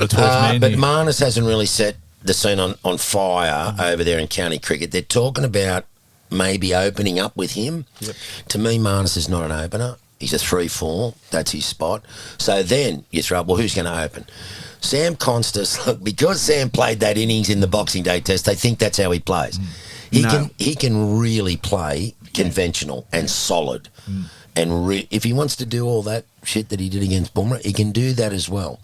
the 12th man But here. Marnus hasn't really set the scene on fire over there in county cricket. They're talking about maybe opening up with him. Yep. To me, Marnus is not an opener. He's a 3-4. That's his spot. So then you throw up, well, who's going to open? Sam Constas, look, because Sam played that innings in the Boxing Day Test, they think that's how he plays. He can really play conventional and solid. And if he wants to do all that shit that he did against Bumrah, he can do that as well.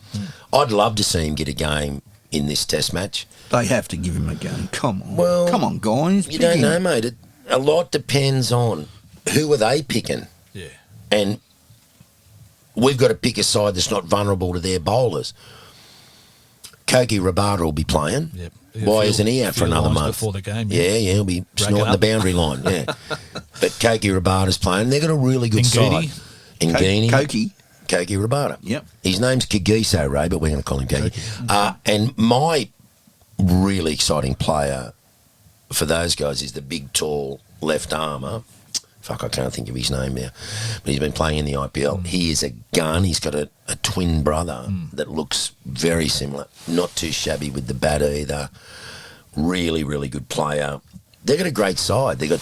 I'd love to see him get a game in this Test match. They have to give him a game. Come on. Well, come on, guys. You don't know, mate. A lot depends on who are they picking. Yeah. And we've got to pick a side that's not vulnerable to their bowlers. Kogi Rabada will be playing. Yep. Why isn't he out for another month? Before the game. Yeah, he'll be snorting the boundary line. Yeah. But Kogi Rabada's playing. They've got a really good side. Ngini. Kogi Rabada. Yep. His name's Kagiso, Ray, but we're going to call him Kogi. And my really exciting player for those guys is the big, tall left armour. Fuck, I can't think of his name now. But he's been playing in the IPL. He is a gun. He's got a twin brother that looks very similar. Not too shabby with the bat either. Really, really good player. They've got a great side. They've got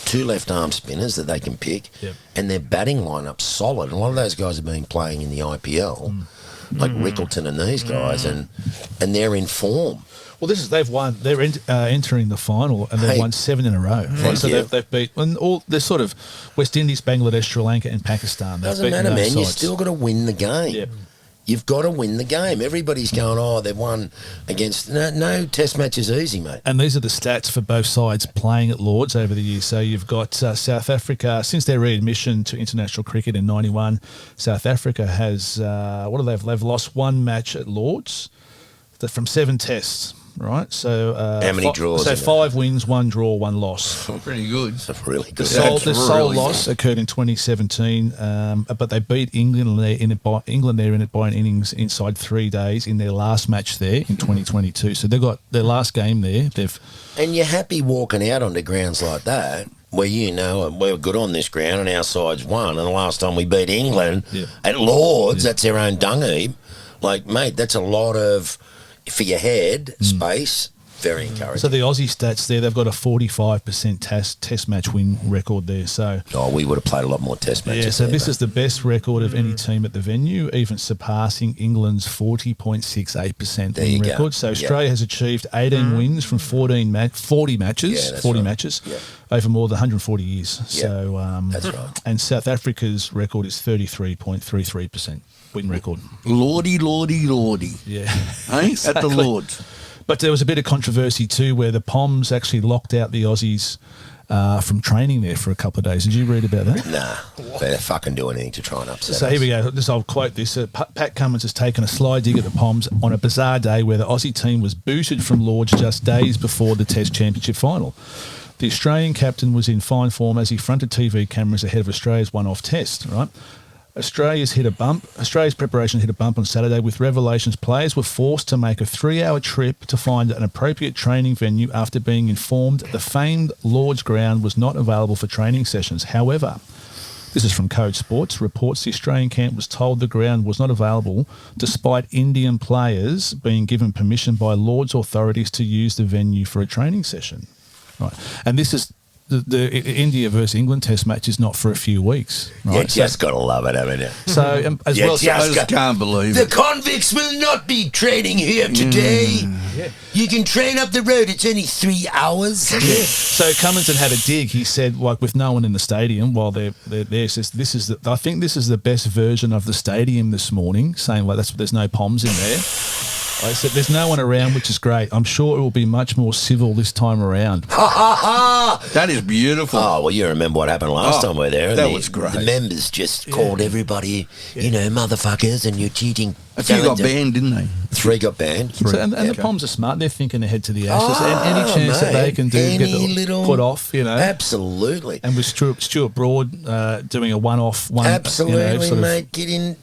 2 left-arm spinners that they can pick. Yep. And their batting lineup's solid. And a lot of those guys have been playing in the IPL, like Rickleton and these guys, and they're in form. Well, they've won. They're entering the final, and they've won 7 in a row. Right? So they've beat they're sort of West Indies, Bangladesh, Sri Lanka, and Pakistan. Doesn't matter, man. You still got to win the game. Yep. You've got to win the game. Everybody's going, they've won against... No Test match is easy, mate. And these are the stats for both sides playing at Lords over the years. So you've got South Africa, since their readmission to international cricket in 91, South Africa has... They've lost 1 match at Lords from 7 tests. Right, so how many draws? So 5 wins, 1 draw, 1 loss. Pretty good. That's really good. The sole loss occurred in 2017, but they beat England there in it by an innings inside 3 days in their last match there in 2022. So they've got their last game there. And you're happy walking out onto grounds like that, where we're good on this ground and our side's won. And the last time we beat England at Lords, that's their own dung heap. Like, mate, that's a lot of... for your head space, very encouraging. So the Aussie stats there, they've got a 45% test match win record there. So we would have played a lot more test matches. Yeah, so this is the best record of any team at the venue, even surpassing England's 40.68% win record. So Australia has achieved 18 wins from 40 matches over more than 140 years. Yeah, so that's right. And South Africa's record is 33.33% win record. Lordy. Yeah. Hey? Exactly. At the Lords. But there was a bit of controversy too where the Poms actually locked out the Aussies from training there for a couple of days. Did you read about that? Nah. They fucking do anything to try and upset So us. here we go. I'll quote this. Pat Cummins has taken a sly dig at the Poms on a bizarre day where the Aussie team was booted from Lords just days before the Test Championship final. The Australian captain was in fine form as he fronted TV cameras ahead of Australia's one-off test, right? Australia's preparation hit a bump on Saturday with revelations. Players were forced to make a 3-hour trip to find an appropriate training venue after being informed the famed Lord's ground was not available for training sessions. However, this is from Code Sports, reports the Australian camp was told the ground was not available despite Indian players being given permission by Lord's authorities to use the venue for a training session. Right. And this is... The India versus England Test match is not for a few weeks. Right? You just got to love it, haven't you? So, I just can't believe the it. convicts will not be training here today. You can train up the road. It's only 3 hours. So Cummins had a dig. He said, with no one in the stadium while they're there, says I think this is the best version of the stadium this morning. Saying there's no Poms in there. I said, there's no one around, which is great. I'm sure it will be much more civil this time around. Ha, ha, ha! That is beautiful. Oh, well, you remember what happened last time we were there. That was great. The members just called everybody, motherfuckers, and you're cheating. A few got banned, didn't they? 3 got banned. And the Poms are smart. They're thinking ahead to the Ashes. And any chance that they can do, get the put off, Absolutely. And with Stuart Broad doing a one-off. Absolutely, mate. Get in.